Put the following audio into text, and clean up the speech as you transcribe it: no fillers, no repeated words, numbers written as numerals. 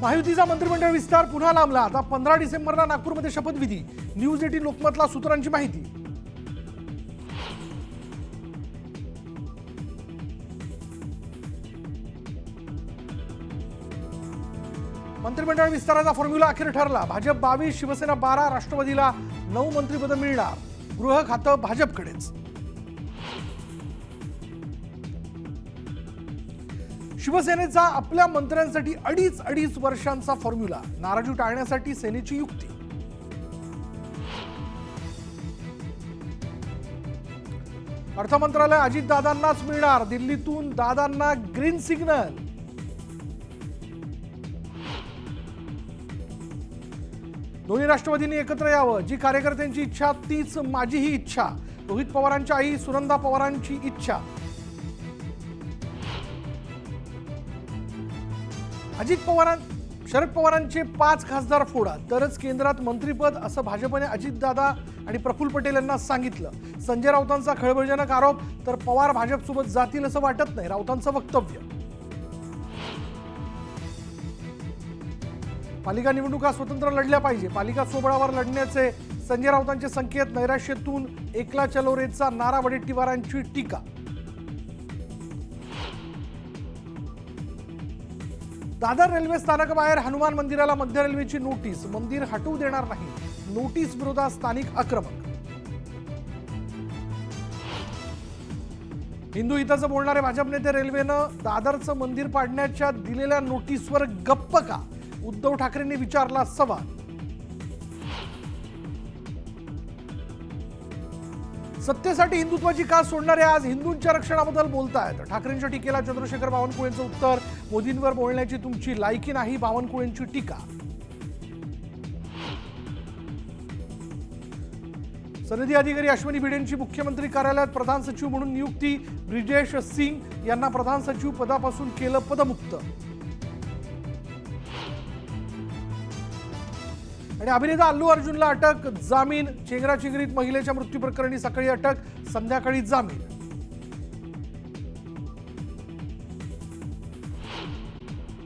महायुतीचा मंत्रिमंडळ विस्तार पुन्हा लांबला। आता 15 डिसेंबरला नागपूरमध्ये शपथविधी। न्यूज 18 लोकमतला सूत्रांची माहिती। मंत्रिमंडळ विस्ताराचा फॉर्म्युला अखेर ठरला। भाजप 22, शिवसेना 12, राष्ट्रवादीला 9 मंत्रिपद मिळणार। गृह खातं भाजपकडेच। शिवसेनेचा आपल्या मंत्र्यांसाठी अडीच वर्षांचा फॉर्म्युला। नाराजी टाळण्यासाठी सेनेची युक्ती। अर्थ मंत्रालय अजितदादांनाच मिळणार। दिल्लीतून दादांना ग्रीन सिग्नल। दोन्ही राष्ट्रवादींनी एकत्र यावं। जी कार्यकर्त्यांची इच्छा तीच माझीही इच्छा। रोहित पवारांच्या आई सुनंदा पवारांची इच्छा। शरद पवारांचे 5 खासदार फोडा तरच केंद्रात मंत्रिपद, असं भाजपने अजितदादा आणि प्रफुल्ल पटेल यांना सांगितलं। संजय राऊतांचा खळबळजनक आरोप। तर पवार भाजपसोबत जातील असं वाटत नाही, राऊतांचं वक्तव्य। पालिका निवडणुका स्वतंत्र लढल्या पाहिजे। पालिका स्वबळावर लढण्याचे संजय राऊतांचे संकेत। नैराश्यातून एकला चलो रेचा नारा वडेट्टीवारांची टीका। दादर रेल्वे स्थानकाबाहेर हनुमान मंदिराला मध्य रेल्वेची नोटीस। मंदिर हटवू देणार नाही। नोटीस विरोधात स्थानिक आक्रमक। हिंदू हिताचं बोलणारे भाजप नेते रेल्वेनं दादरचं मंदिर पाडण्याच्या दिलेल्या नोटीसवर गप्प का? उद्धव ठाकरेंनी विचारला सवाल। सत्तेसाठी हिंदुत्वाची कास सोडणारे आज हिंदूंच्या रक्षणाबद्दल बोलतायत। ठाकरेंच्या टीकेला चंद्रशेखर बावनकुळेंचं उत्तर। मोदींवर बोलण्याची तुमची लायकी नाही, बावनकुळेंची टीका। सनदी अधिकारी अश्विनी भिडेंची मुख्यमंत्री कार्यालयात प्रधान सचिव म्हणून नियुक्ती। ब्रिजेश सिंग यांना प्रधान सचिव पदापासून केलं पदमुक्त। आणि अभिनेता अल्लू अर्जुनला अटक। जामीन। चेंगराचेंगरीत महिलेच्या मृत्यू प्रकरणी सकाळी अटक, संध्याकाळी जामीन।